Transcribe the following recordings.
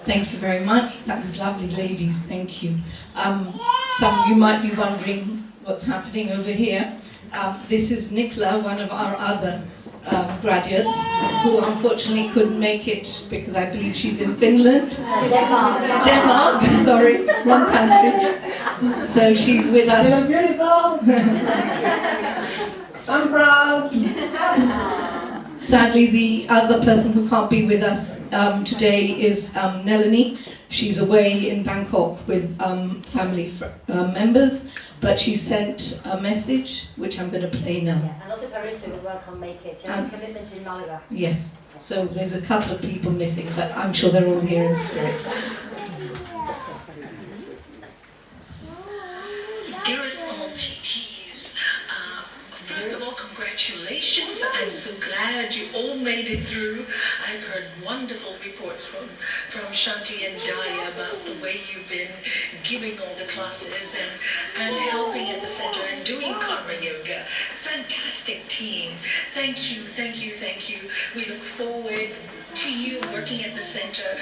Thank you very much. That was lovely, ladies. Thank you. Some of you might be wondering what's happening over here. This is Nicola, one of our other graduates, who unfortunately couldn't make it because I believe she's in Finland. Denmark, sorry, wrong country. So she's with us. You look beautiful. I'm proud. Sadly, the other person who can't be with us today is Nelani. She's away in Bangkok with family members, but she sent a message, which I'm going to play now. Yeah, and also Parisa as well can't make it. She had a commitment in Malaga. Yes, so there's a couple of people missing, but I'm sure they're all here in spirit. Dearest all TTs, first of all, congratulations. I'm so glad you all made it through. I've heard wonderful reports from Shanti and Daya about the way you've been giving all the classes and helping at the center and doing karma yoga. Fantastic team. Thank you, thank you, thank you. We look forward to you working at the center,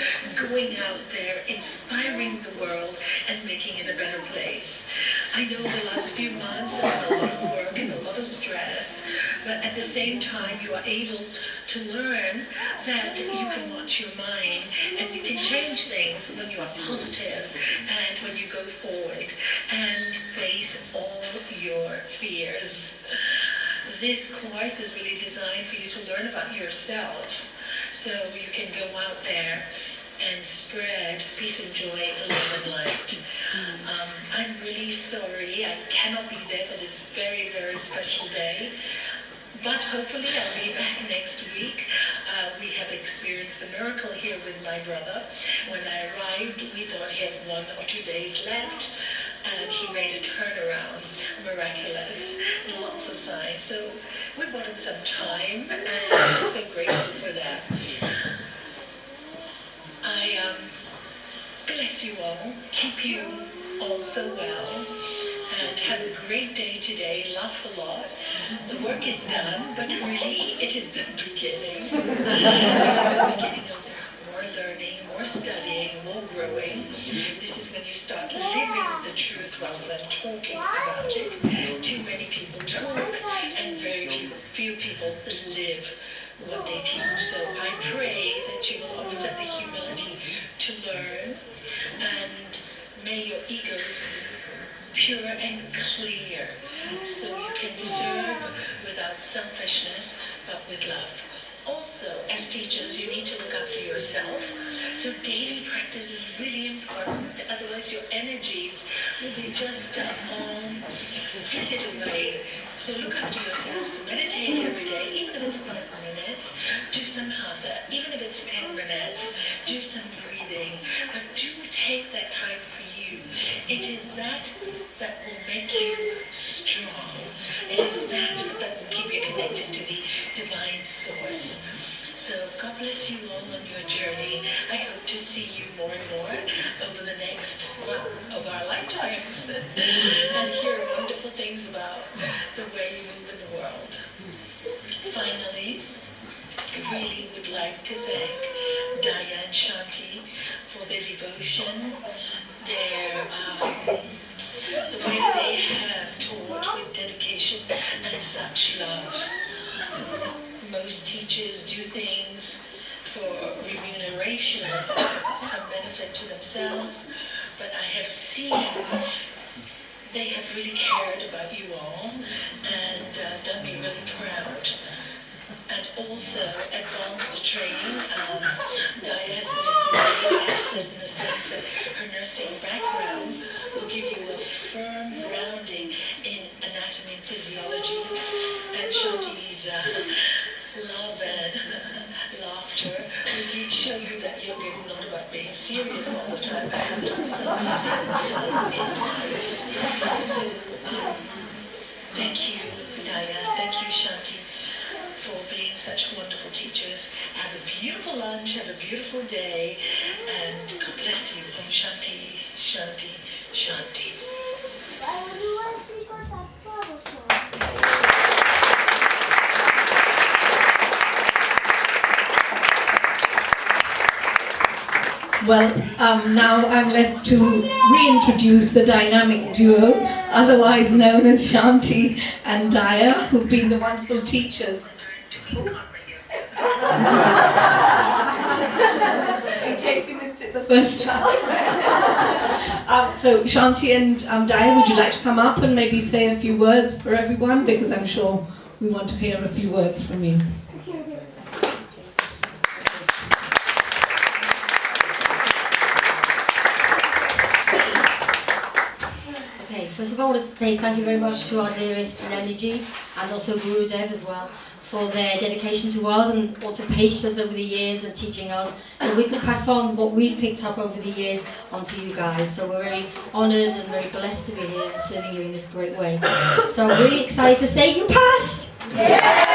going out there, inspiring the world and making it a better place. I know the last few months have been a lot of work and a lot of stress, but at the same time you are able to learn that you can watch your mind and you can change things when you are positive and when you go forward and face all your fears. This course is really designed for you to learn about yourself, so you can go out there and spread peace and joy, love and light. I'm really sorry I cannot be there for this very, very special day, but hopefully I'll be back next week. We have experienced a miracle here with my brother. When I arrived, we thought he had 1 or 2 days left, and he made a turnaround, miraculous, lots of signs. So we bought him some time, and I'm so grateful for that. I bless you all, keep you all so well, and have a great day today. Laugh a lot. The work is done, but really it is the beginning. It is the beginning of more learning, more studying, more growing. This is when you start living the truth rather than talking about it. Too many people talk, and very few people live what they teach. So I pray that you will always have the humility to learn, and may your egos be pure and clear, so you can serve without selfishness, but with love. Also, as teachers, you need to look after yourself. So daily practice is really important, otherwise your energies will be just flitted away. So look after yourselves, meditate every day, even if it's 5 minutes, do some Hatha, even if it's 10 minutes, do some breathing, but do take that time for you. It is that will make you strong. It is that will keep you connected to the divine source. So God bless you all on your journey. I hope to see you more and more over the next of our lifetimes and hear wonderful things about the way you move in the world. Finally, I really would like to thank Daya and Shanti for their devotion, the way they have taught with dedication and such love. Most teachers do things for remuneration, some benefit to themselves, but I have seen they have really cared about you all and done me really proud. And also advanced training. Daya has been a great asset in the sense that her nursing background will give you a firm grounding in anatomy and physiology. And Shanti's love and laughter will show you that yoga is not about being serious all the time, but also having fun in life. So thank you, Daya. Thank you, Shanti, for being such wonderful teachers. Have a beautiful lunch, have a beautiful day, and God bless you. Om Shanti, Shanti, Shanti. Well, now I'm left to reintroduce the dynamic duo, otherwise known as Shanti and Daya, who've been the wonderful teachers. In case you missed it the first time. So Shanti and Daya, would you like to come up and maybe say a few words for everyone? Because I'm sure we want to hear a few words from you. Okay, first of all, I want to say thank you very much to our dearest Nenergy and also Gurudev as well for their dedication to us and also patience over the years and teaching us so we could pass on what we've picked up over the years onto you guys. So we're very honoured and very blessed to be here serving you in this great way. So I'm really excited to say you passed! Yeah!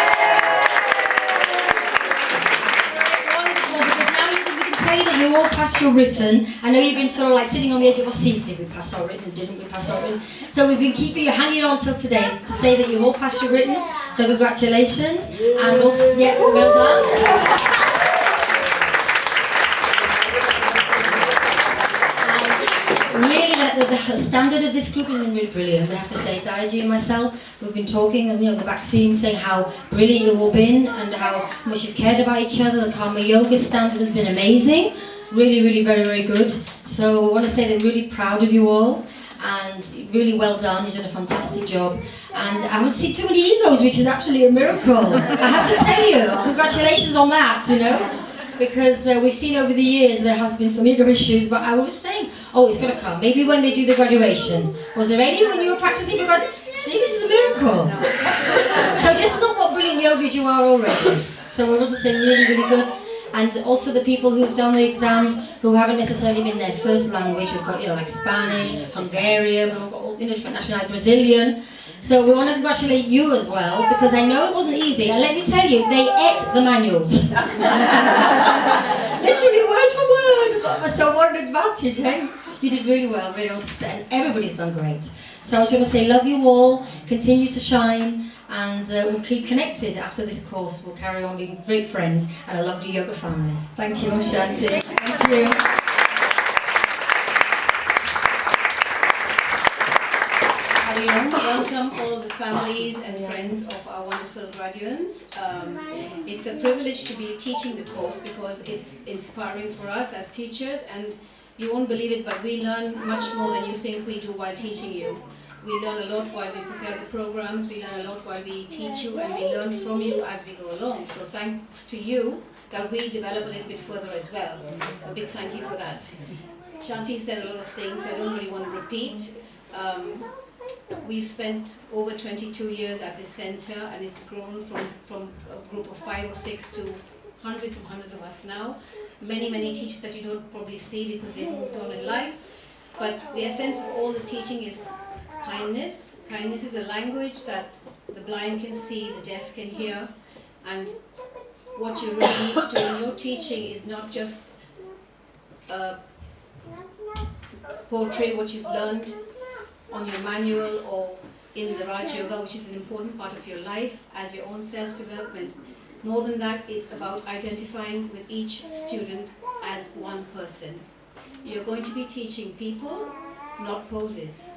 You all passed your written. I know you've been sort of like sitting on the edge of your seats. Did we pass our written? Didn't we pass our written? So we've been keeping you hanging on till today to say that you all passed your written. So congratulations. And also, yeah, well done. Really, the standard of this group has been really brilliant. I have to say, Daiji and myself, we've been talking, and the back scene, saying how brilliant you've all been and how much you've cared about each other. The Karma Yoga standard has been amazing. Really, really, very, very good. So I want to say that I'm really proud of you all, and really well done. You've done a fantastic job. And I haven't seen too many egos, which is absolutely a miracle. I have to tell you, congratulations on that, because we've seen over the years there has been some ego issues, but I was saying, oh, it's going to come. Maybe when they do the graduation. Was there any when you were practicing? See, this is a miracle. So just look what brilliant yogis you are already. So I want to say really, really good. And also the people who've done the exams who haven't necessarily been their first language. We've got, like Spanish, Hungarian, we've got all different nationalities, Brazilian. So we want to congratulate you as well, because I know it wasn't easy. And let me tell you, they ate the manuals. Literally word for word. So what an advantage, eh? You did really well, really well, and everybody's done great. So I just want to say, love you all, continue to shine, and we'll keep connected after this course. We'll carry on being great friends and a lovely yoga family. Thank you, Shanti. Thank you. Welcome all of the families and friends of our wonderful graduates. It's a privilege to be teaching the course because it's inspiring for us as teachers, and you won't believe it, but we learn much more than you think we do while teaching you. We learn a lot while we prepare the programs, we learn a lot while we teach you, and we learn from you as we go along. So thanks to you that we develop a little bit further as well. So big thank you for that. Shanti said a lot of things, so I don't really want to repeat. We spent over 22 years at this centre, and it's grown from a group of 5 or 6 to hundreds and hundreds of us now. Many, many teachers that you don't probably see because they've moved on in life. But the essence of all the teaching is kindness. Kindness is a language that the blind can see, the deaf can hear. And what you really need to do in your teaching is not just portray what you've learned on your manual or in the Raj Yoga, which is an important part of your life as your own self-development. More than that, it's about identifying with each student as one person. You're going to be teaching people, not poses.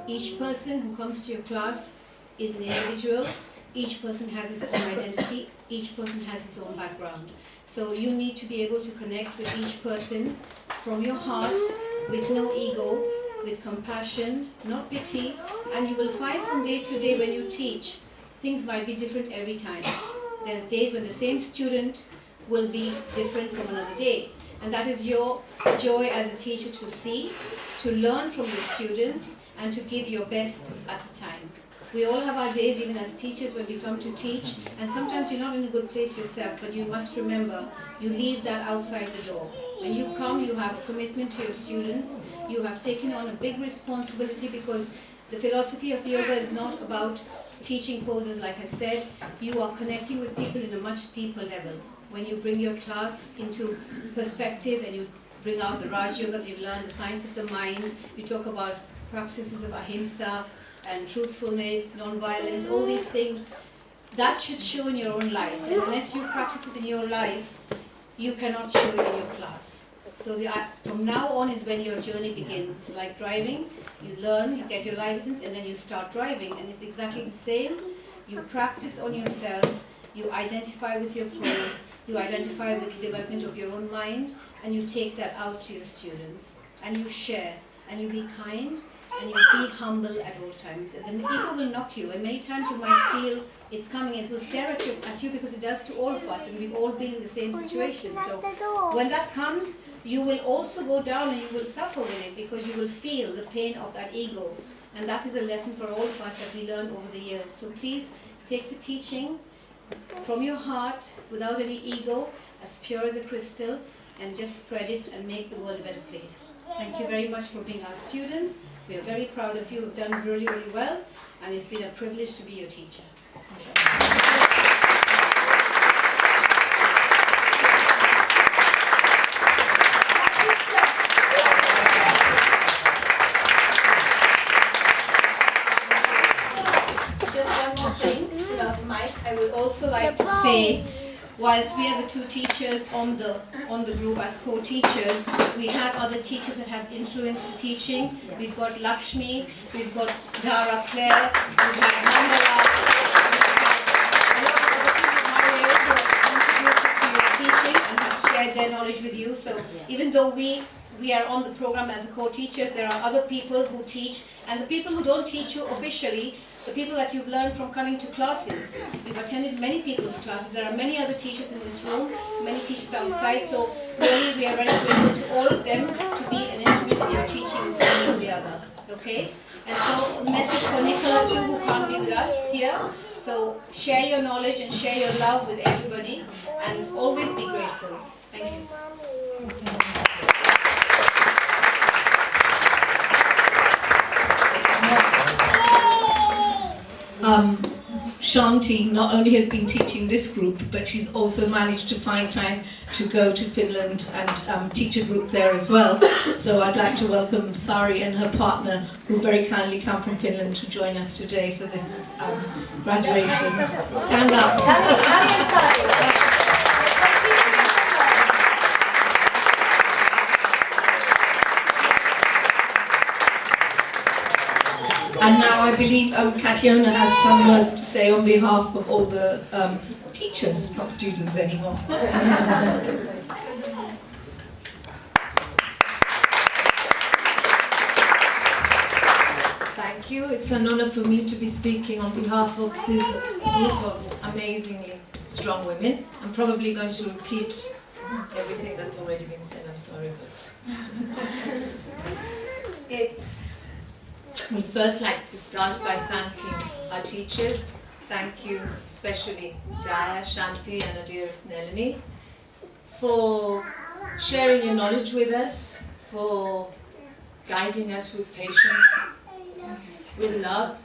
Each person who comes to your class is an individual. Each person has his own identity. Each person has his own background. So you need to be able to connect with each person from your heart, with no ego, with compassion, not pity, and you will find from day to day when you teach, things might be different every time. There's days when the same student will be different from another day. And that is your joy as a teacher to see, to learn from your students, and to give your best at the time. We all have our days, even as teachers, when we come to teach, and sometimes you're not in a good place yourself, but you must remember, you leave that outside the door. When you come, you have a commitment to your students. You have taken on a big responsibility, because the philosophy of yoga is not about teaching poses, like I said. You are connecting with people in a much deeper level. When you bring your class into perspective and you bring out the Raj Yoga, you learn the science of the mind, you talk about practices of ahimsa and truthfulness, non-violence, all these things, that should show in your own life. And unless you practice it in your life, you cannot show it in your class. So from now on is when your journey begins. It's like driving. You learn, you get your license, and then you start driving. And it's exactly the same. You practice on yourself. You identify with your pros. You identify with the development of your own mind, and you take that out to your students. And you share, and you be kind, and you be humble at all times. And then the ego will knock you, and many times you might feel it's coming and it will stare at you because it does to all of us, and we've all been in the same situation. So when that comes, you will also go down and you will suffer with it because you will feel the pain of that ego. And that is a lesson for all of us that we learned over the years. So please take the teaching from your heart without any ego, as pure as a crystal, and just spread it and make the world a better place. Thank you very much for being our students. We are very proud of you. You've done really, really well, and it's been a privilege to be your teacher. I would also like to say, whilst we are the two teachers on the group as co-teachers, we have other teachers that have influenced the teaching. We've got Lakshmi, we've got Dara Claire, we've got Mandala, we've got a lot of other people who have contributed to your teaching and have shared their knowledge with you. So even though we are on the program as co-teachers, there are other people who teach, and the people who don't teach you officially, the people that you've learned from coming to classes. We've attended many people's classes. There are many other teachers in this room, many teachers outside, so really we are very grateful to all of them to be an instrument in your teaching in some way or the other. Okay? And so a message for Nicola too, who can't be with us here. So share your knowledge and share your love with everybody, and always be grateful. Thank you. Shanti not only has been teaching this group, but she's also managed to find time to go to Finland and teach a group there as well. So I'd like to welcome Sari and her partner, who very kindly come from Finland to join us today for this graduation. Stand up. And now I believe Kationa has some words to say on behalf of all the teachers, not students anymore. Thank you. It's an honor for me to be speaking on behalf of this group of amazingly strong women. I'm probably going to repeat everything that's already been said. I'm sorry, but we'd first like to start by thanking our teachers. Thank you especially Daya, Shanti and our dearest Nelani for sharing your knowledge with us, for guiding us with patience, with love,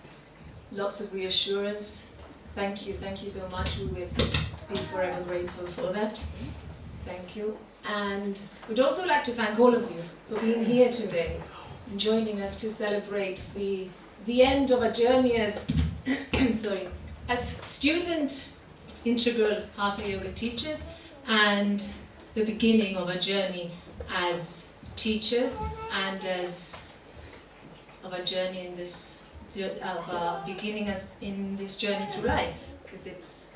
lots of reassurance. Thank you so much. We will be forever grateful for that. Thank you. And we'd also like to thank all of you for being here today, joining us to celebrate the end of a journey as as student integral Hatha Yoga teachers, and the beginning of a journey as teachers, and of a journey in this beginning as in this journey through life, because it's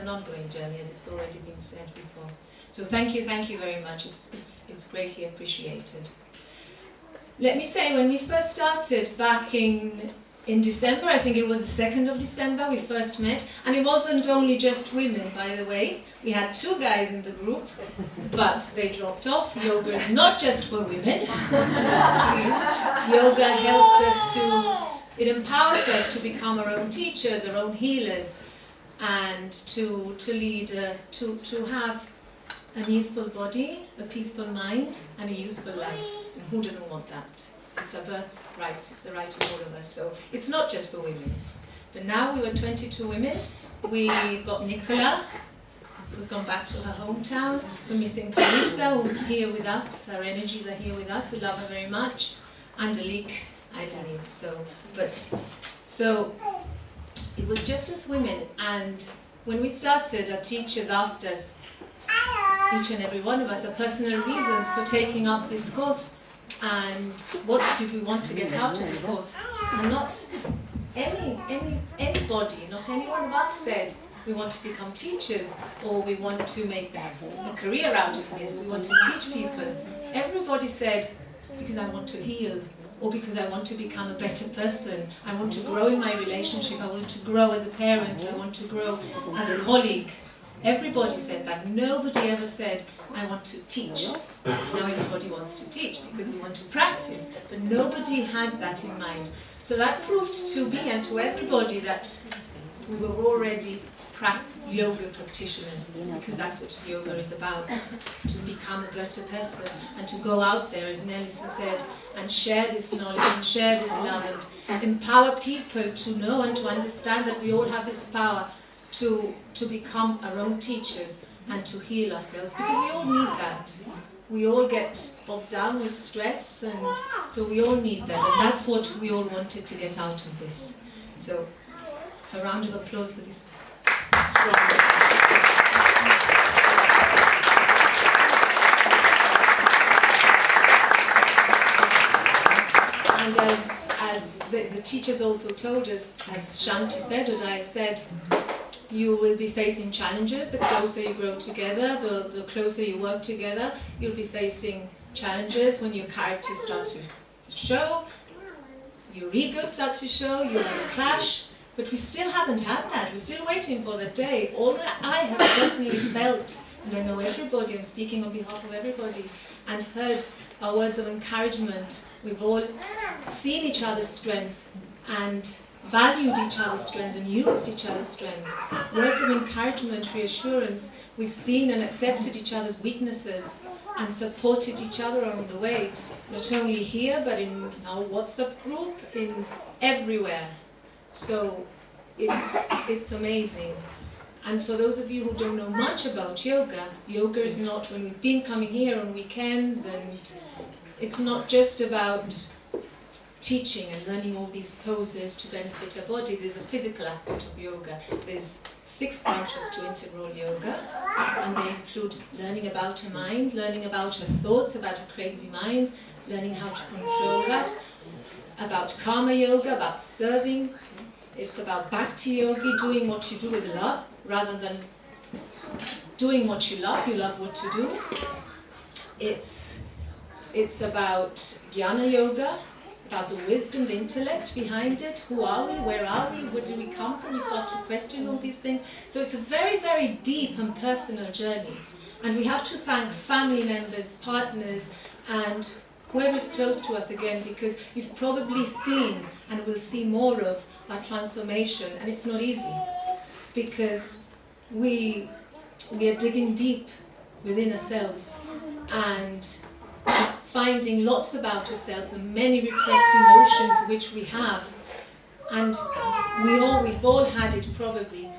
an ongoing journey, as it's already been said before. So thank you very much. It's greatly appreciated. Let me say, when we first started back in December, I think it was the 2nd of December, we first met, and it wasn't only just women, by the way. We had 2 guys in the group, but they dropped off. Yoga is not just for women. Yoga helps us it empowers us to become our own teachers, our own healers, and to lead, to have an easeful body, a peaceful mind, and a useful life. And who doesn't want that? It's a birthright, it's the right of all of us. So it's not just for women. But now we were 22 women. We've got Nicola, who's gone back to her hometown. We're missing Carissa, who's here with us. Her energies are here with us. We love her very much. Angelique, I believe. So it was just us women. And when we started, our teachers asked us, each and every one of us, the personal reasons for taking up this course and what did we want to get out of the course. And not anybody, not any one of us said we want to become teachers or we want to make a career out of this, we want to teach people. Everybody said, because I want to heal, or because I want to become a better person, I want to grow in my relationship, I want to grow as a parent, I want to grow as a colleague. Everybody said that. Nobody ever said, I want to teach. Now everybody wants to teach because we want to practice, but nobody had that in mind. So that proved to me and to everybody that we were already yoga practitioners, because that's what yoga is about, to become a better person and to go out there, as Nelisa said, and share this knowledge and share this love and empower people to know and to understand that we all have this power to become our own teachers and to heal ourselves, because we all need that. We all get bogged down with stress, and so we all need that, and that's what we all wanted to get out of this. So a round of applause for this strong. And as the teachers also told us, as Shanti said, or Daya said, you will be facing challenges. The closer you grow together, the closer you work together, you'll be facing challenges when your characters start to show, your egos start to show, you have a clash. But we still haven't had that. We're still waiting for the day. All that I have personally felt, and I know everybody, I'm speaking on behalf of everybody, and heard our words of encouragement. We've all seen each other's strengths and valued each other's strengths and used each other's strengths. Words of encouragement, reassurance. We've seen and accepted each other's weaknesses and supported each other along the way. Not only here, but in our WhatsApp group, in everywhere. So it's amazing. And for those of you who don't know much about yoga, yoga is not, when we've been coming here on weekends, and it's not just about teaching and learning all these poses to benefit our body. There's the physical aspect of yoga. There's 6 branches to integral yoga, and they include learning about a mind, learning about our thoughts, about our crazy minds, learning how to control that, about karma yoga, about serving. It's about bhakti yoga, doing what you do with love, rather than doing what you love what to do. It's about jnana yoga, about the wisdom, the intellect behind it. Who are we? Where are we? Where did we come from? You start to question all these things. So it's a very, very deep and personal journey. And we have to thank family members, partners, and whoever is close to us again, because you've probably seen and will see more of our transformation, and it's not easy, because we are digging deep within ourselves and finding lots about ourselves and many repressed emotions which we have, and we've all had it probably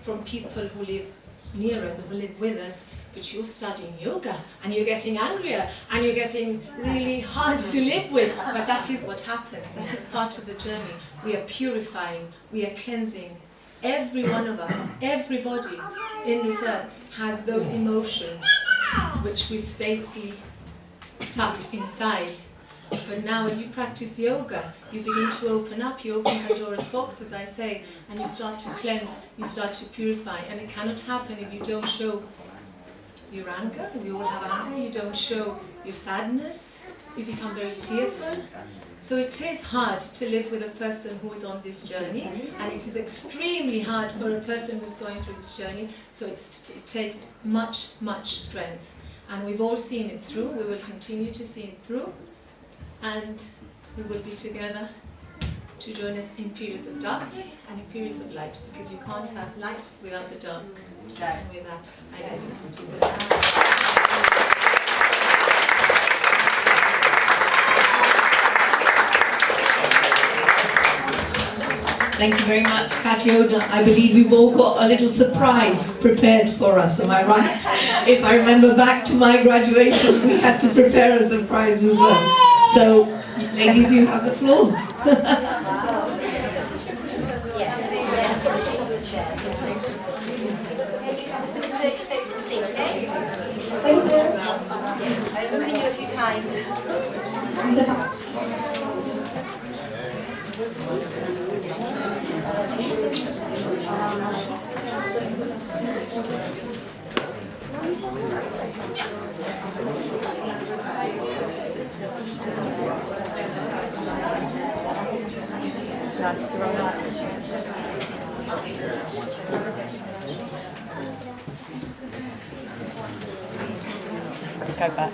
from people who live near us or who live with us. But you're studying yoga and you're getting angrier and you're getting really hard to live with. But that is what happens. That is part of the journey. We are purifying, we are cleansing. Every one of us, everybody in this earth has those emotions which we've safely tucked inside. But now as you practice yoga, you begin to open up, you open Pandora's box, as I say, and you start to cleanse, you start to purify. And it cannot happen if you don't show your anger. We all have anger. You don't show your sadness. You become very tearful. So it is hard to live with a person who is on this journey, and it is extremely hard for a person who's going through this journey. So it takes much, much strength. And we've all seen it through. We will continue to see it through, and we will be together to join us in periods of darkness and in periods of light, because you can't have light without the dark. And with that, I leave you to the Thank you very much, Katyoda. I believe we've all got a little surprise prepared for us, am I right? If I remember back to my graduation, we had to prepare a surprise as well. So, ladies, you have the floor. times. Go back.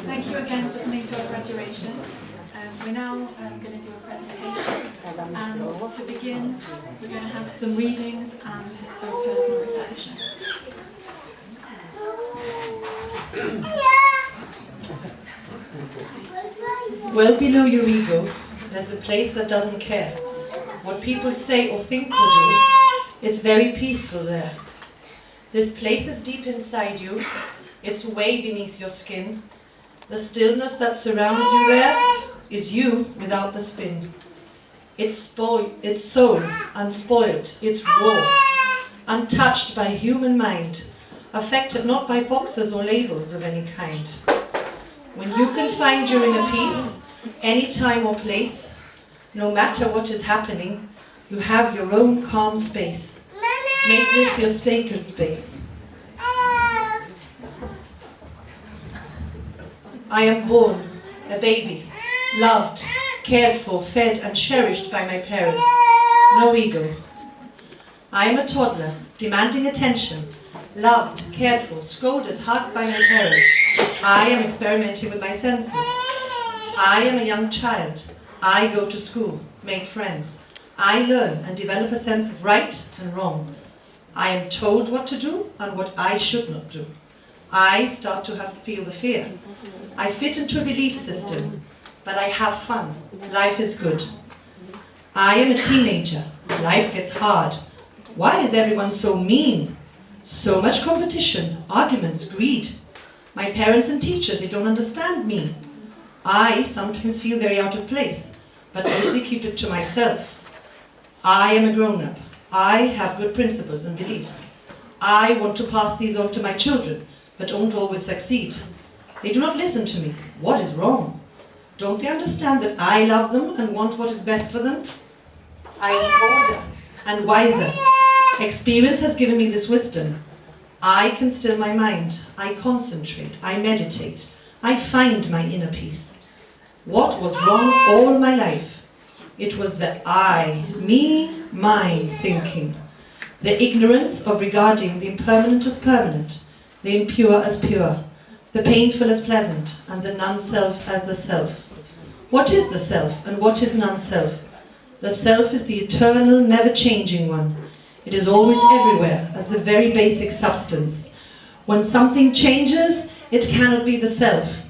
Thank you again for coming to our graduation. We're now going to do a presentation, and to begin we're going to have some readings and a personal reflection. Well below your ego, there's a place that doesn't care what people say or think or do. It's very peaceful there. This place is deep inside you. It's way beneath your skin. The stillness that surrounds you there is you without the spin. It's soul, unspoiled, it's raw, untouched by human mind, affected not by boxes or labels of any kind. When you can find your inner peace, any time or place, no matter what is happening, you have your own calm space. Make this your sacred space. I am born, a baby, loved, cared for, fed and cherished by my parents. No ego. I am a toddler, demanding attention, loved, cared for, scolded, hugged by my parents. I am experimenting with my senses. I am a young child. I go to school, make friends. I learn and develop a sense of right and wrong. I am told what to do and what I should not do. I start to feel the fear. I fit into a belief system, but I have fun. Life is good. I am a teenager. Life gets hard. Why is everyone so mean? So much competition, arguments, greed. My parents and teachers, they don't understand me. I sometimes feel very out of place, but mostly keep it to myself. I am a grown-up. I have good principles and beliefs. I want to pass these on to my children, but don't always succeed. They do not listen to me. What is wrong? Don't they understand that I love them and want what is best for them? I am older and wiser. Experience has given me this wisdom. I can still my mind. I concentrate. I meditate. I find my inner peace. What was wrong all my life? It was the I, me, mine thinking. The ignorance of regarding the impermanent as permanent, the impure as pure, the painful as pleasant, and the non-self as the self. What is the self and what is non-self? The self is the eternal, never-changing one. It is always everywhere as the very basic substance. When something changes, it cannot be the self.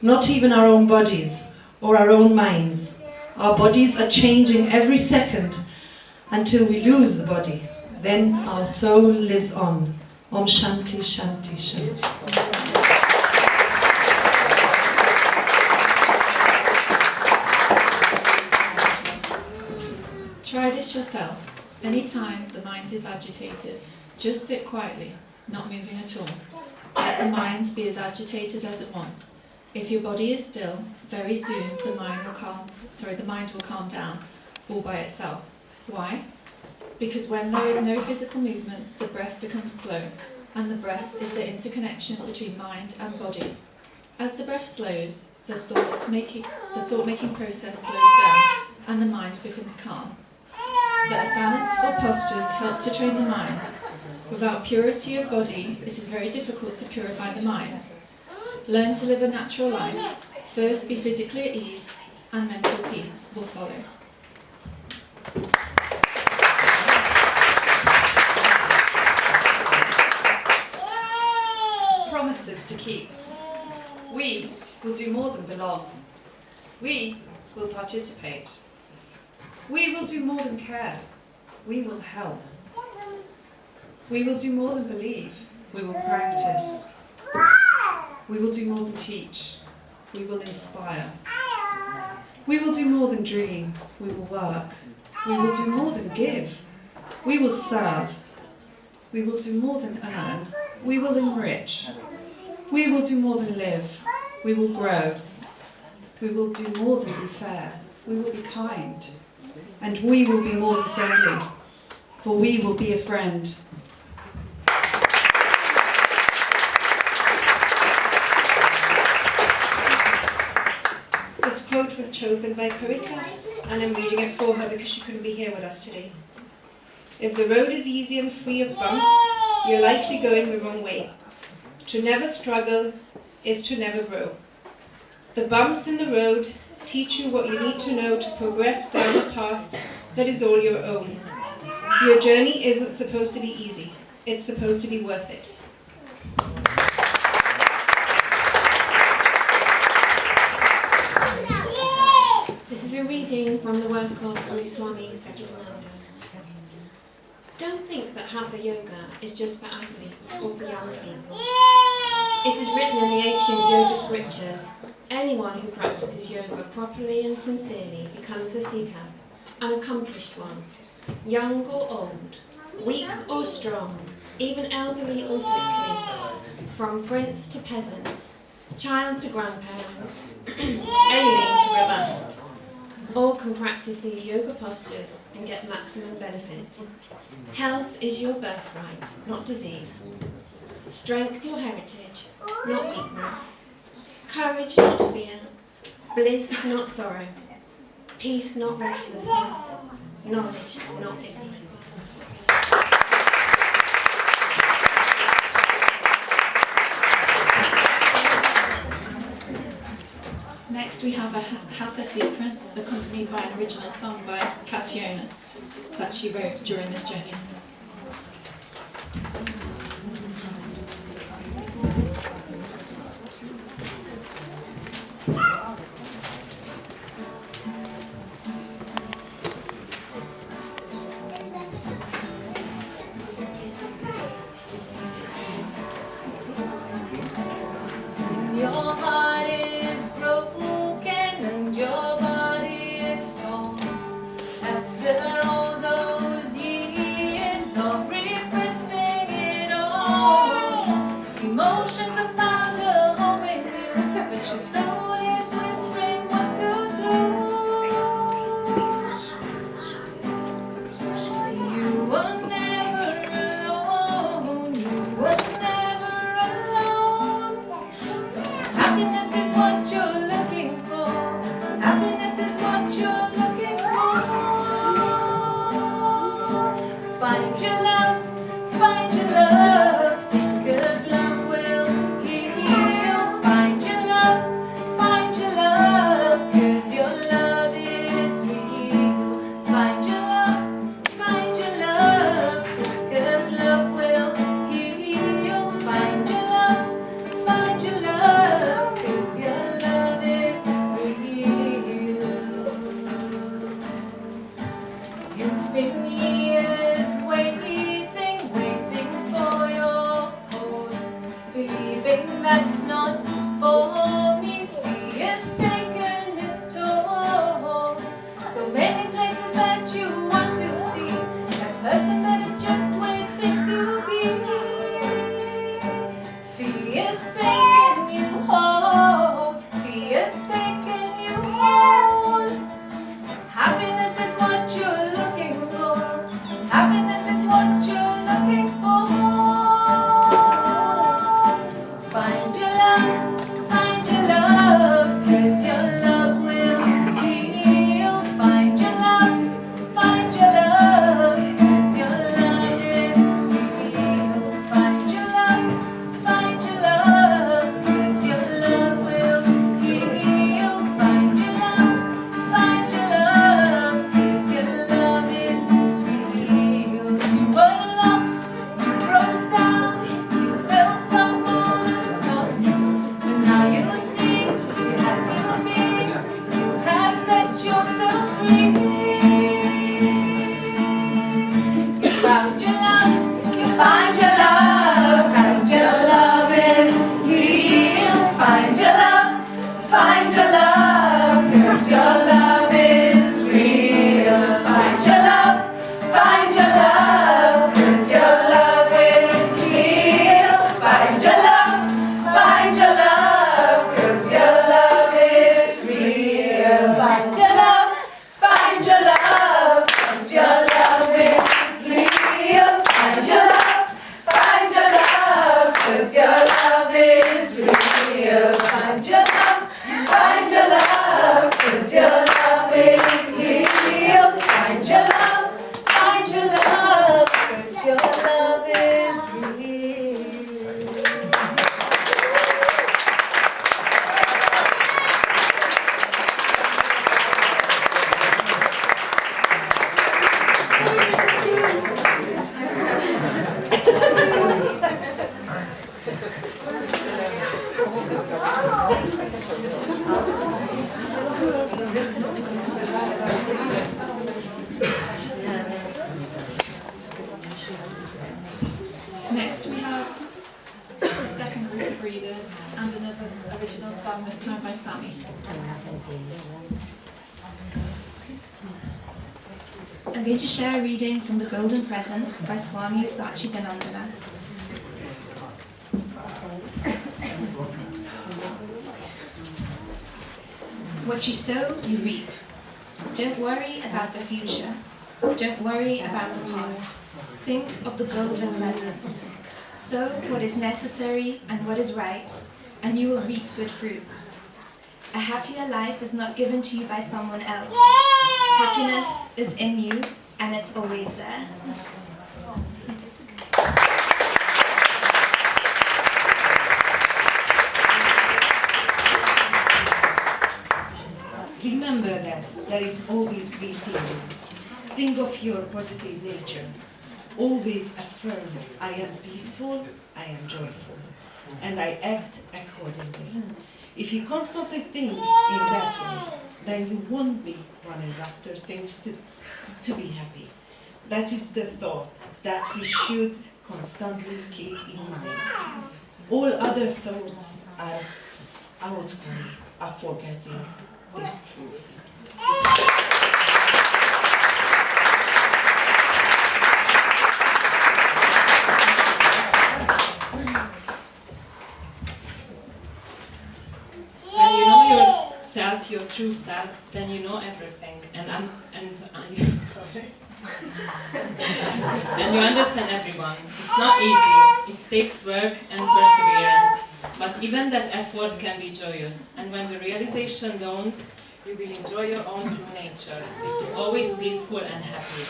Not even our own bodies or our own minds. Our bodies are changing every second until we lose the body. Then our soul lives on. Om Shanti, Shanti, Shanti. Try this yourself. Anytime the mind is agitated, just sit quietly, not moving at all. Let the mind be as agitated as it wants. If your body is still, very soon the mind will calm down all by itself. Why? Because when there is no physical movement, the breath becomes slow, and the breath is the interconnection between mind and body. As the breath slows, the thought-making process slows down, and the mind becomes calm. The asanas or postures help to train the mind. Without purity of body, it is very difficult to purify the mind. Learn to live a natural life. First be physically at ease, and mental peace will follow. Promises to keep. We will do more than belong. We will participate. We will do more than care. We will help. We will do more than believe. We will practice. We will do more than teach. We will inspire. We will do more than dream. We will work. We will do more than give. We will serve. We will do more than earn. We will enrich. We will do more than live. We will grow. We will do more than be fair. We will be kind. And we will be more than friendly. For we will be a friend. This quote was chosen by Carissa, and I'm reading it for her because she couldn't be here with us today. If the road is easy and free of bumps, you're likely going the wrong way. To never struggle is to never grow. The bumps in the road teach you what you need to know to progress down a path that is all your own. Your journey isn't supposed to be easy. It's supposed to be worth it. This is a reading from the work of Sri Swami Satchidananda. Don't think that Hatha Yoga is just for athletes or for young people. It is written in the ancient yoga scriptures, anyone who practices yoga properly and sincerely becomes a siddha, an accomplished one, young or old, weak or strong, even elderly or sickly, from prince to peasant, child to grandparent, aiming to robust. All can practice these yoga postures and get maximum benefit. Health is your birthright, not disease. Strength your heritage, not weakness. Courage, not fear. Bliss, not sorrow. Peace, not restlessness. Knowledge, not ignorance. Next we have a Hatha sequence accompanied by an original song by Kationa that she wrote during this journey. Your heart is broken and your body is torn. After all those years of repressing it all, emotions have found a home in you, but your soul is whispering what to do. You were never alone. You were never alone. Happiness is what you're looking for. Happiness is what you're looking for. Find your love, because love will heal. Find your love, cause your love is real. Find your love, cause love will heal. Find your love, cause your love is real. You've been years waiting for your call, believing that's not for me. Fear's taken its toll. So many places that you want to see, that person that is just waiting to be. Fear's taken you home. Fear's taken you home. Happiness is what you're looking for. Happiness is what you're looking for. Find your love, cause your love will heal. Find your love, sung this time by Sammy. I'm going to share a reading from The Golden Present by Swami Satchidanandana. What you sow, you reap. Don't worry about the future. Don't worry about the past. Think of the golden present. Sow what is necessary and what is right, and you will reap good fruits. A happier life is not given to you by someone else. Happiness is in you, and it's always there. Remember that there is always peace in you. Think of your positive nature. Always affirm, I am peaceful, I am joyful, and I act accordingly. If you constantly think in that way, then you won't be running after things to be happy. That is the thought that we should constantly keep in mind. All other thoughts are outcome of forgetting this truth. When you know yourself, your true self, then you know everything, sorry. Then you understand everyone. It's not easy. It takes work and perseverance. But even that effort can be joyous. And when the realization dawns, you will enjoy your own true nature, which is always peaceful and happy.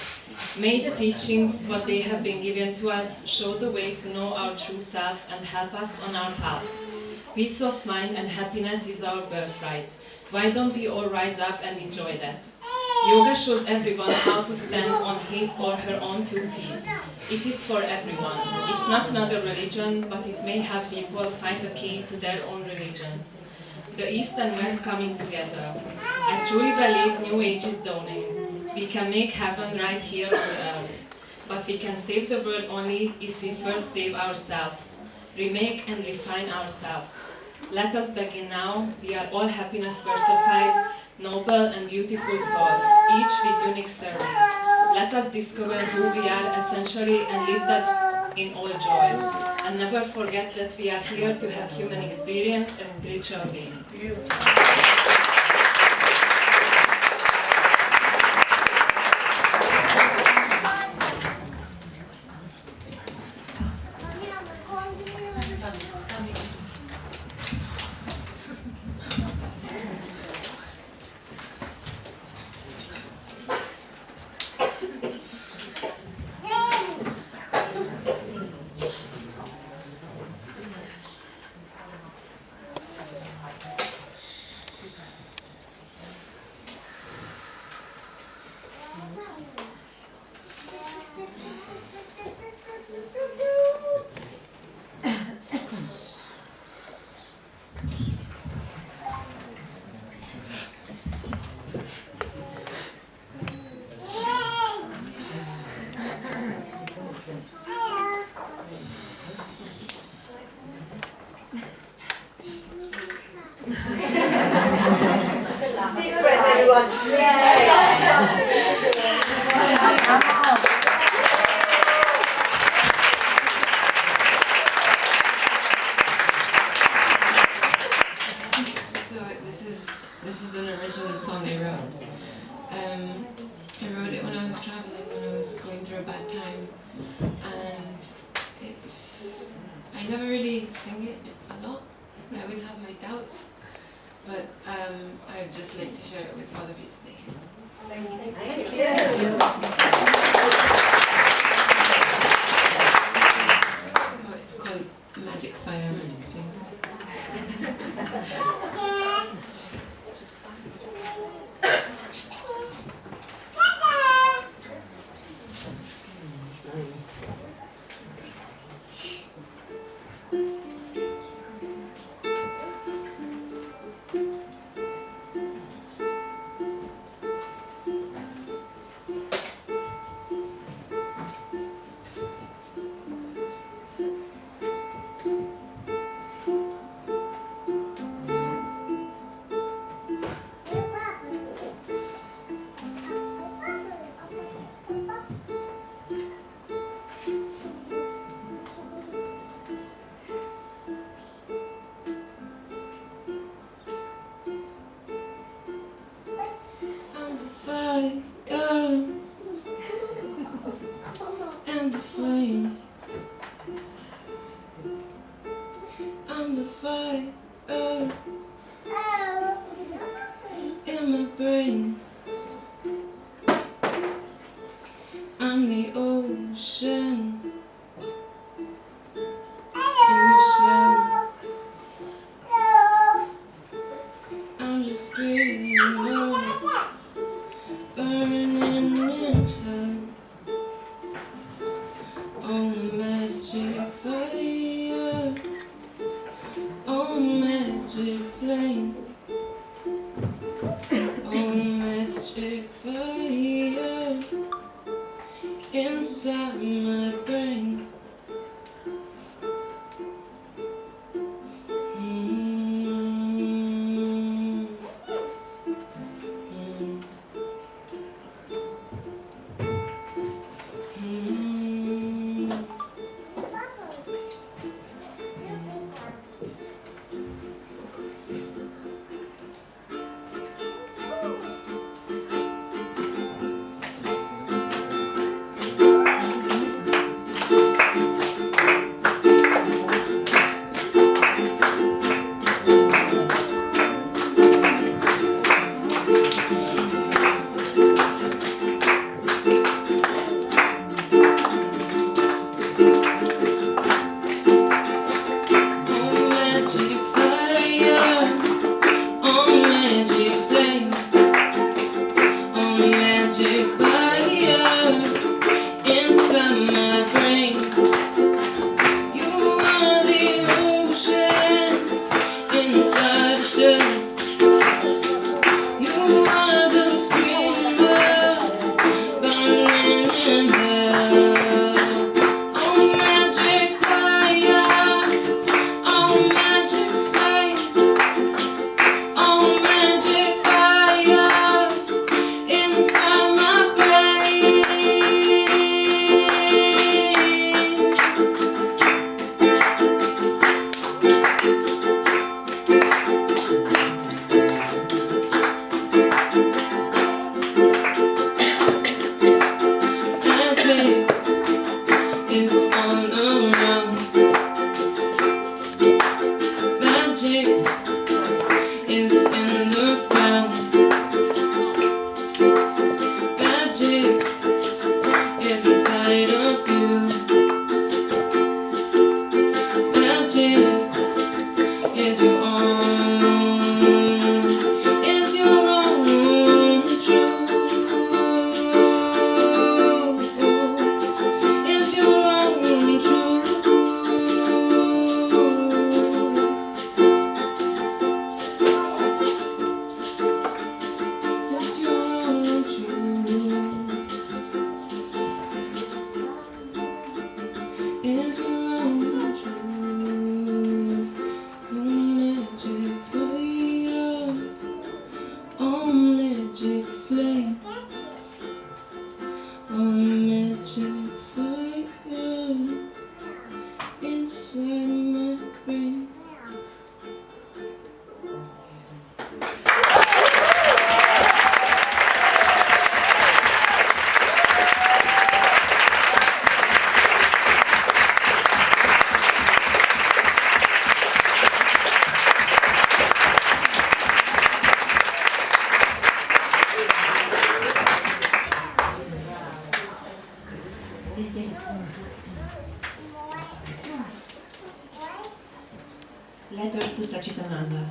May the teachings, what they have been given to us, show the way to know our true self and help us on our path. Peace of mind and happiness is our birthright. Why don't we all rise up and enjoy that? Yoga shows everyone how to stand on his or her own 2 feet. It is for everyone. It's not another religion, but it may help people find the key to their own religions. The East and West coming together. I truly believe New Age is dawning. We can make heaven right here on earth. But we can save the world only if we first save ourselves. Remake and refine ourselves. Let us begin now. We are all happiness versified, noble and beautiful souls, each with unique service. Let us discover who we are essentially and live that in all joy. And never forget that we are here to have human experience as spiritual beings. Deep breath, everyone. Yeah. I'm the ocean. Ocean. I'm just dreaming, burning in hell. Oh, magic fire. Oh, magic flame. Oh, magic fire inside my brain. Letter to Sachidananda.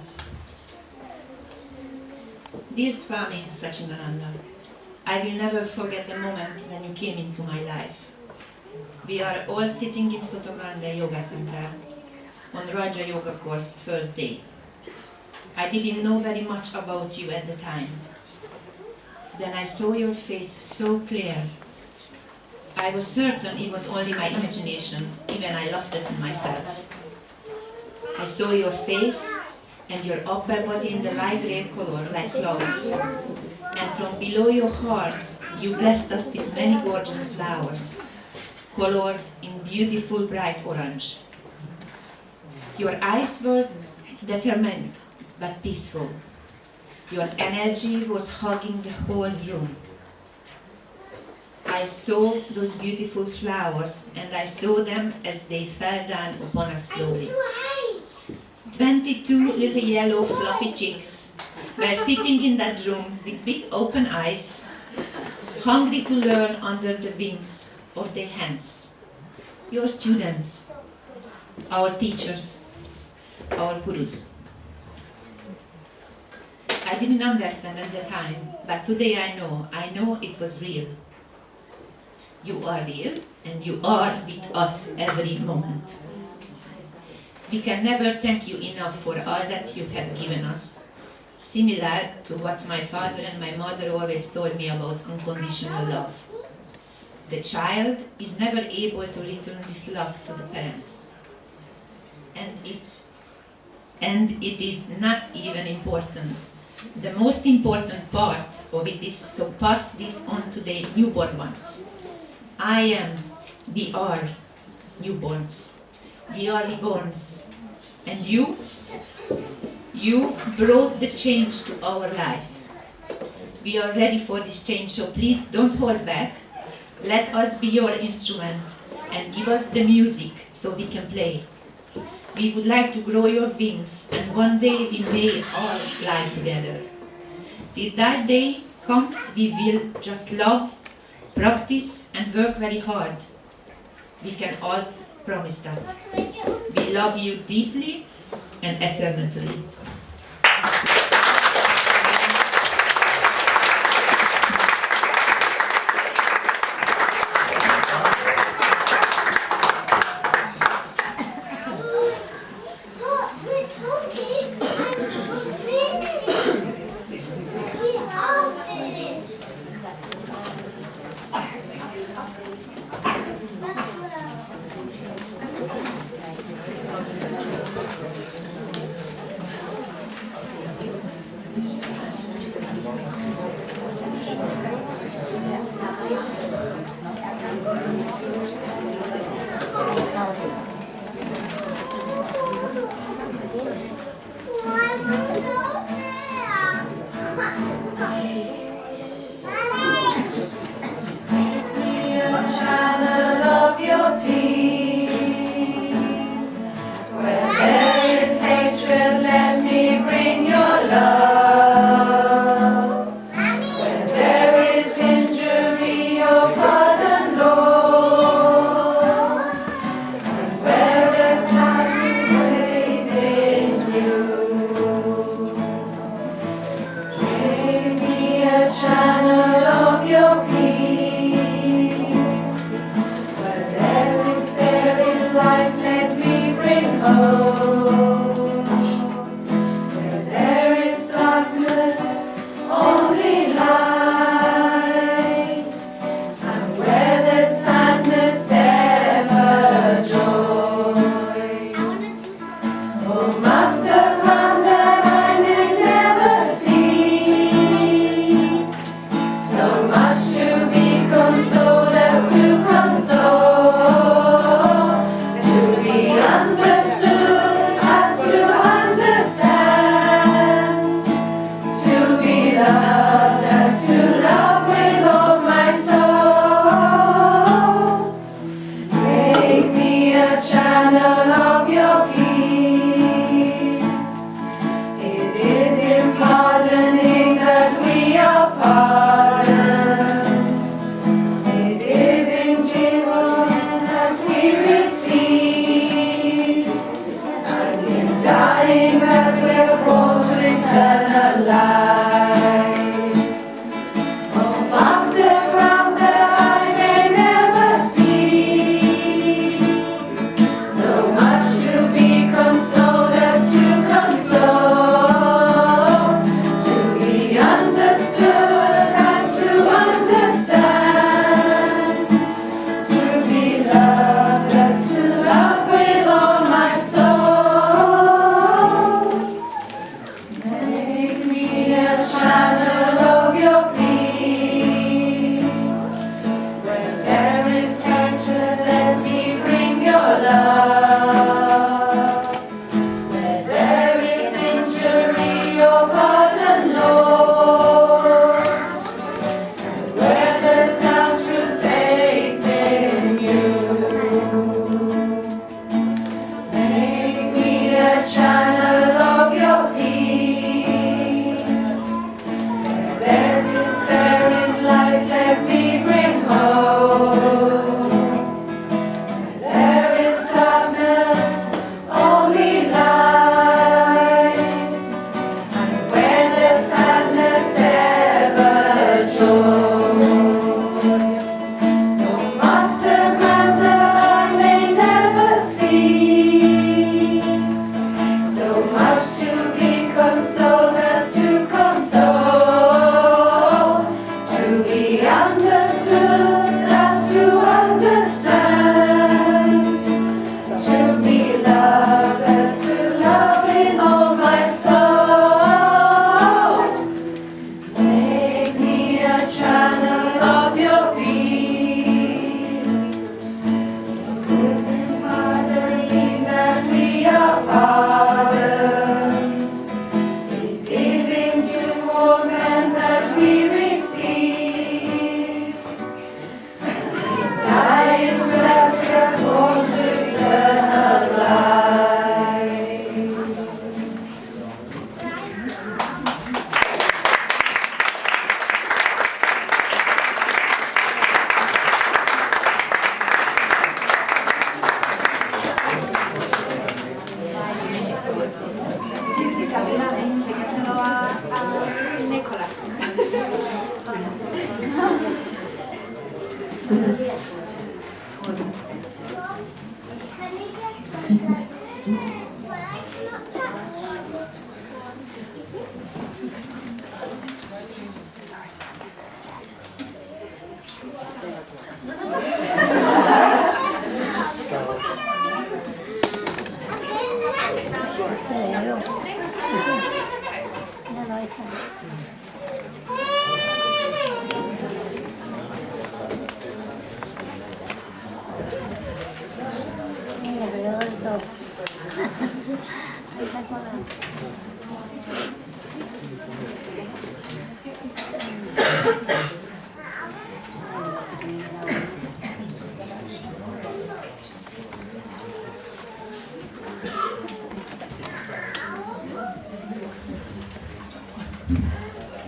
Dear Swami Sachidananda, I will never forget the moment when you came into my life. We are all sitting in Sotogande Yoga Center on Raja Yoga course first day. I didn't know very much about you at the time. Then I saw your face so clear. I was certain it was only my imagination, even I laughed at myself. I saw your face and your upper body in the light red color like clouds. And from below your heart, you blessed us with many gorgeous flowers, colored in beautiful bright orange. Your eyes were determined but peaceful. Your energy was hugging the whole room. I saw those beautiful flowers and I saw them as they fell down upon us slowly. 22 little yellow fluffy chicks were sitting in that room with big open eyes, hungry to learn under the wings of their hands. Your students, our teachers, our gurus. I didn't understand at the time, but today I know it was real. You are real, and you are with us every moment. We can never thank you enough for all that you have given us, similar to what my father and my mother always told me about unconditional love. The child is never able to return this love to the parents. And it is not even important. The most important part of it is so pass this on to the newborn ones. We are newborns. We are reborns. And you brought the change to our life. We are ready for this change, so please don't hold back. Let us be your instrument and give us the music so we can play. We would like to grow your wings, and one day we may all fly together. Till that day comes, we will just love, practice, and work very hard. We can all promise that. We love you deeply and eternally.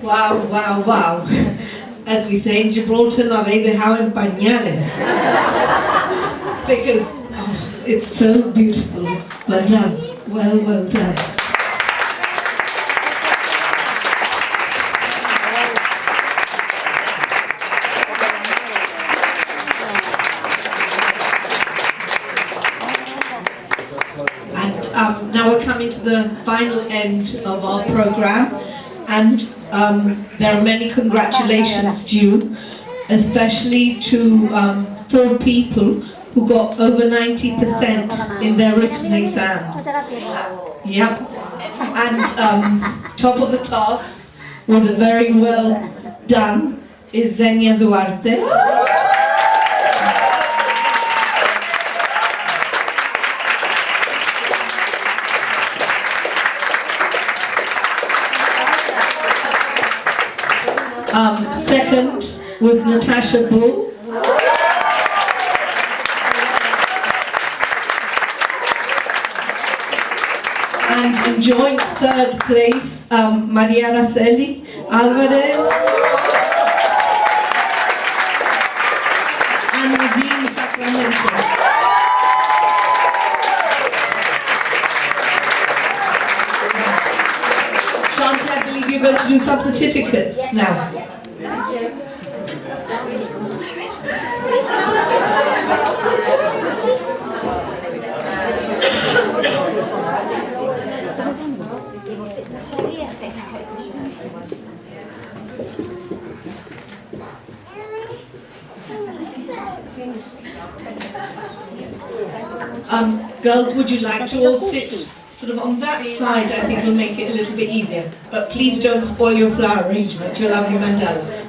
Wow, wow, wow. As we say in Gibraltar, no habéis dejado en pañales. Because it's so beautiful. Well done. Well, well done. And now we're coming to the final end of our program. And there are many congratulations due, especially to 4 people who got over 90% in their written exams. Yep. And top of the class, with a very well done, is Zenia Duarte. Second was Natasha Bull. And in joint third place, Maria Araceli Alvarez and Nadine Sacramento. Shanti, I believe you're going to do some certificates now. Girls, would you like to all sit sort of on that side? I think it'll make it a little bit easier. But please don't spoil your flower arrangement, your lovely mandala.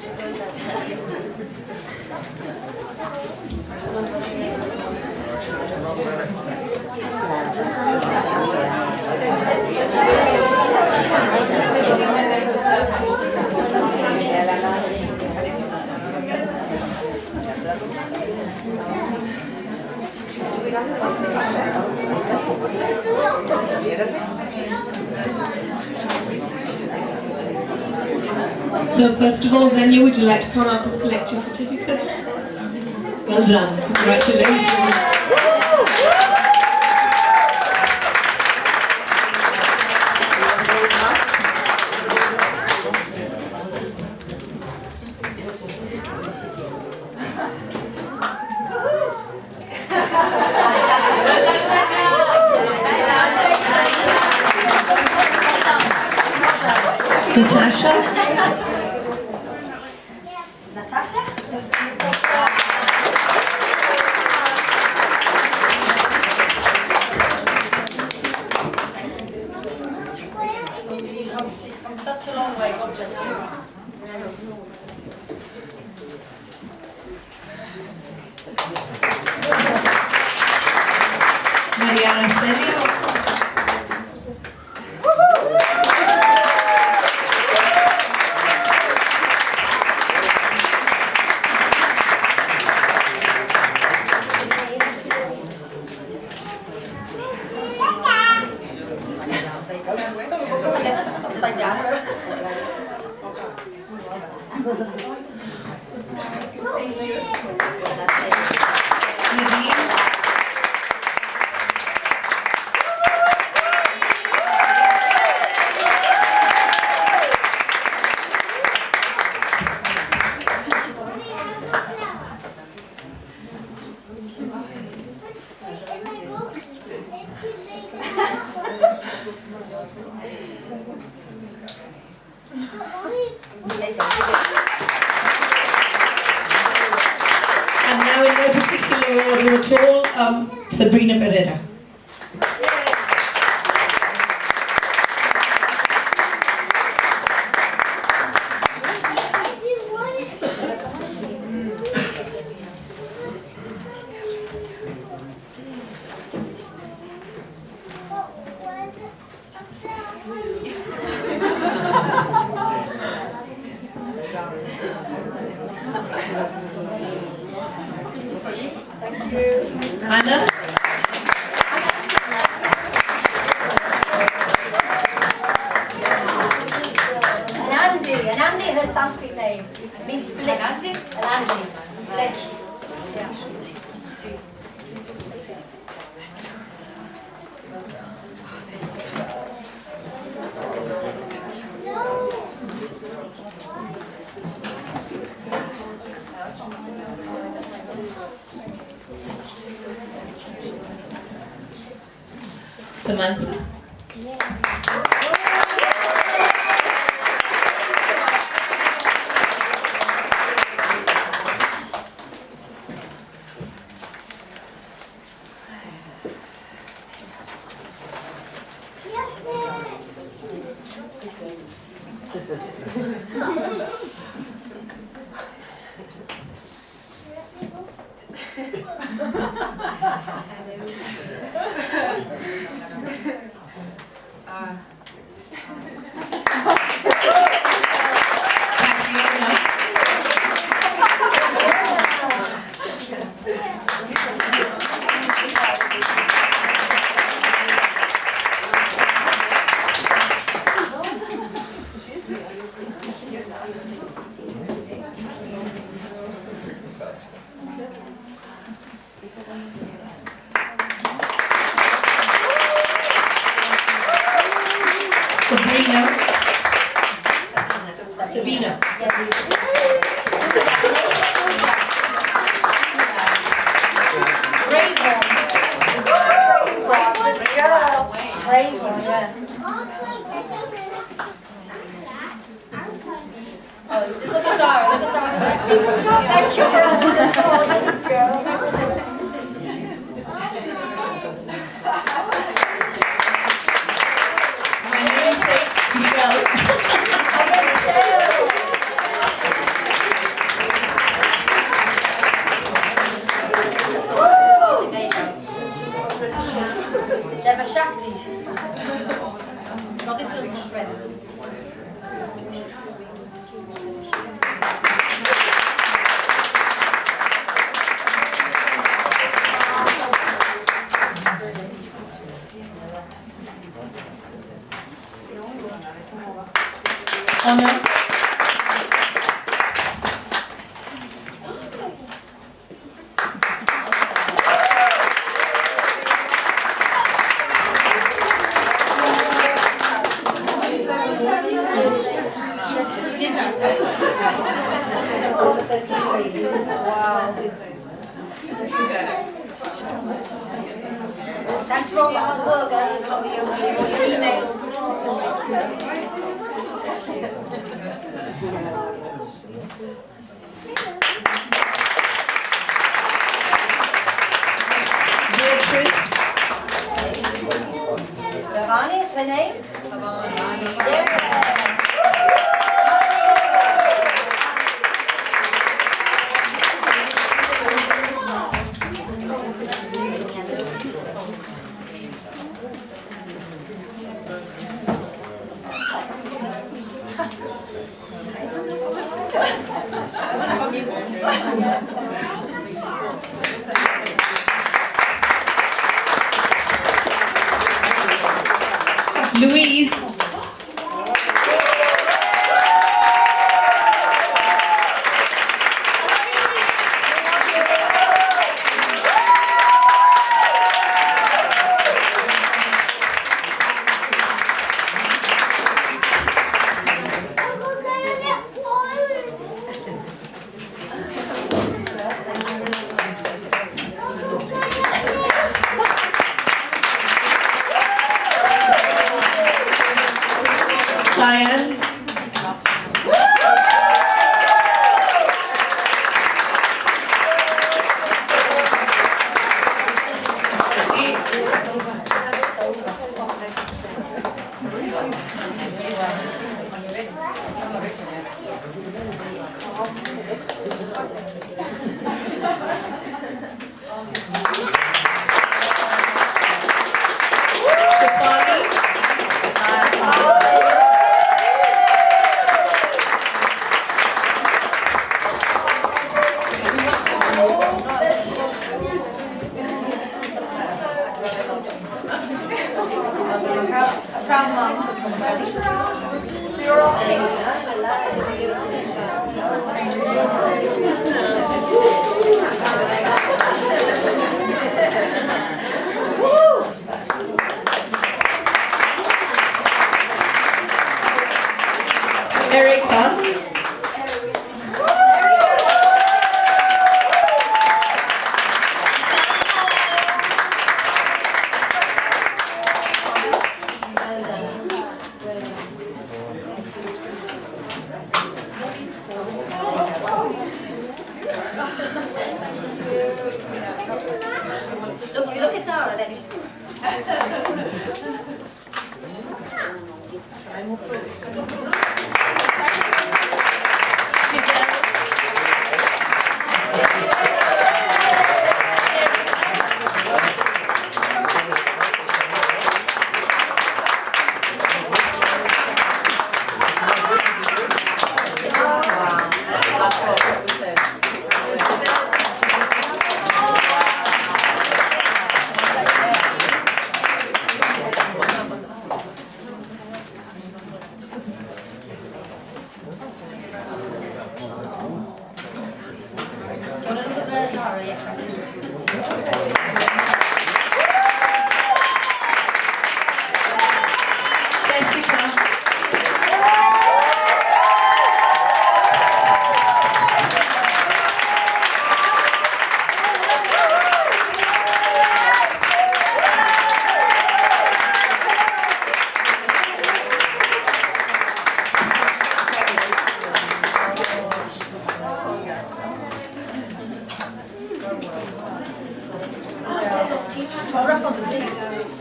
So first of all, Zenia, would you like to come up and collect your certificate? Well done. Congratulations. ado at all, Sabrina Pereira. Anna? Anandi, her Sanskrit name, means bliss. Anandi, bliss. Samantha? Sabina. Brave one, yeah. Oh, just look at Dara, look at Dara. Thank you for answering the call, little girl. My namesake, Michelle. Deva Shakti. Not this little friend. Honor. Thanks for all the hard work and your emails. Beatrice. Ravani is her name? Ravani. Yeah. Louise.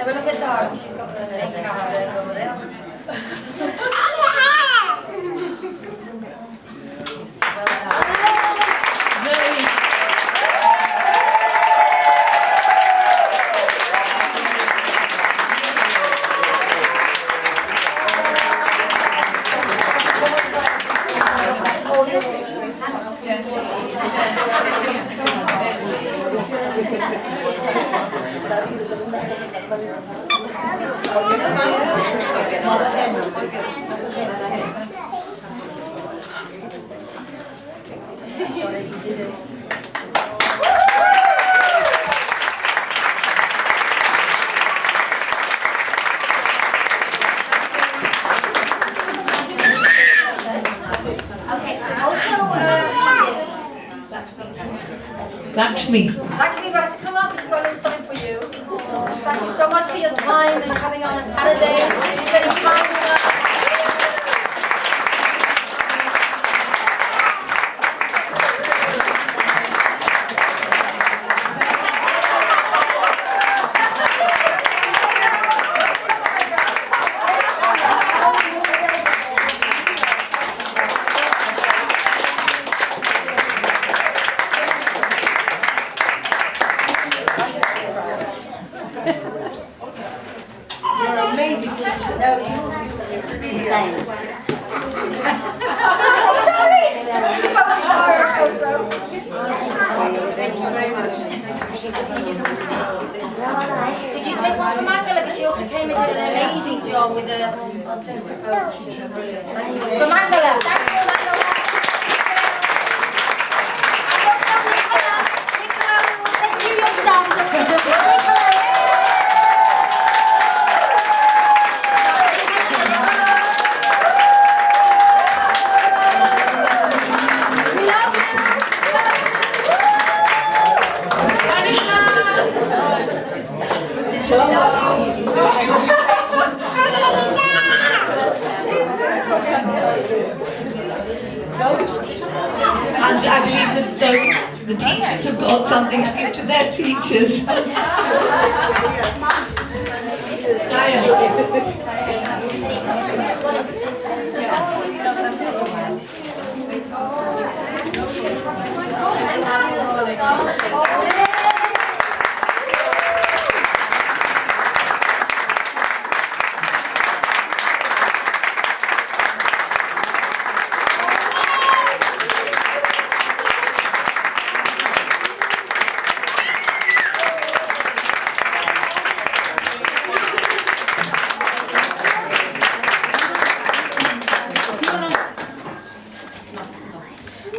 Have a look at Dara, she's got the same camera over there. Lakshmi. Lakshmi, you've got to come up, we've got a little something for you. Thank you so much for your time and coming on a Saturday, spending time with us. Did you take one for Magdala? Because she also came and did an amazing job with the alternative poses. For Magdala, thank you, Magdala. Thank you, your staff. And I believe that the teachers have got something to give to their teachers.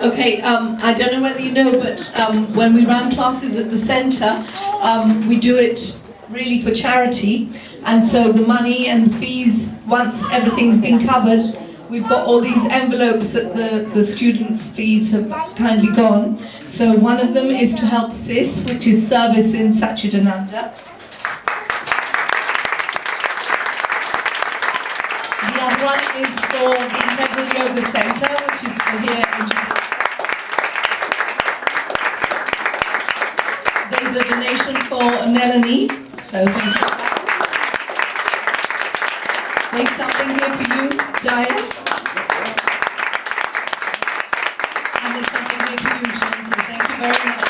Okay, I don't know whether you know, but when we run classes at the centre, we do it really for charity, and so the money and the fees, once everything's been covered, we've got all these envelopes that the students' fees have kindly gone. So one of them is to help SIS, which is Service in Satchidananda. The other one is for the Integral Yoga Centre, which is for here in Gibraltar. There's a donation for Melanie, so So thank you. There's something here for you, Diane. And there's something here for you, Shanti. Thank you very much.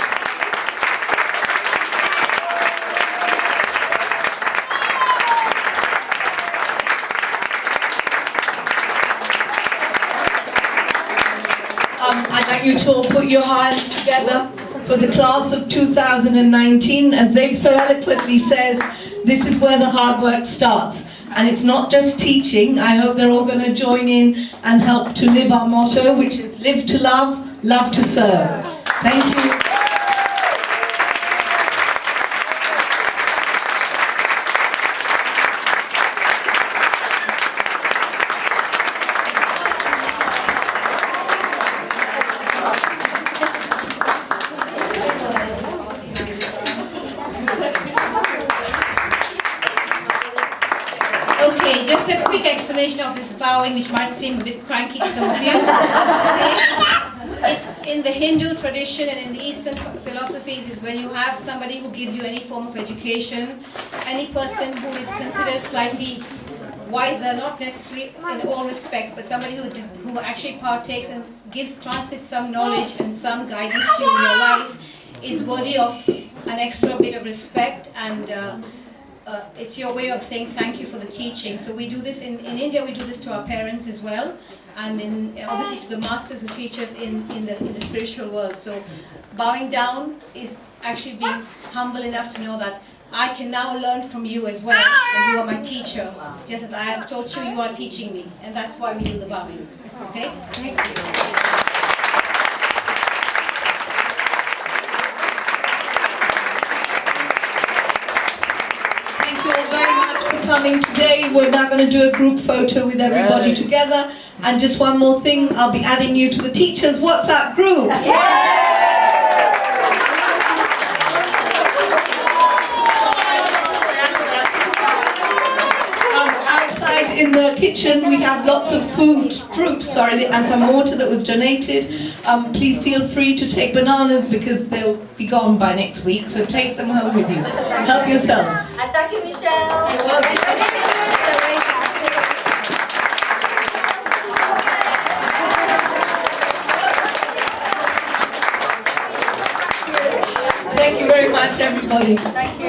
I'd like you to all put your hands together for the class of 2019. As they've so eloquently says, this is where the hard work starts. And it's not just teaching. I hope they're all going to join in and help to live our motto, which is live to love, love to serve. Thank you. Okay, just a quick explanation of this bowing, which might seem a bit cranky to some of you. It's in the Hindu tradition and in the Eastern philosophies is when you have somebody who gives you any form of education, any person who is considered slightly wiser, not necessarily in all respects, but somebody who actually partakes and transmits some knowledge and some guidance to your life is worthy of an extra bit of respect, and it's your way of saying thank you for the teaching. So we do this in India, we do this to our parents as well, and obviously to the masters who teach us in the spiritual world. So bowing down is actually being humble enough to know that I can now learn from you as well, and you are my teacher. Just as I have taught you, you are teaching me, and that's why we do the bowing. Okay? Thank you. Coming today. We're now going to do a group photo with everybody together. And just one more thing, I'll be adding you to the Teachers WhatsApp group. Outside in the kitchen we have lots of fruit, and some water that was donated. Please feel free to take bananas because they'll be gone by next week, so take them home with you. Help yourselves. And thank you, Michelle. You're welcome. Thank you very much, everybody. Thank you.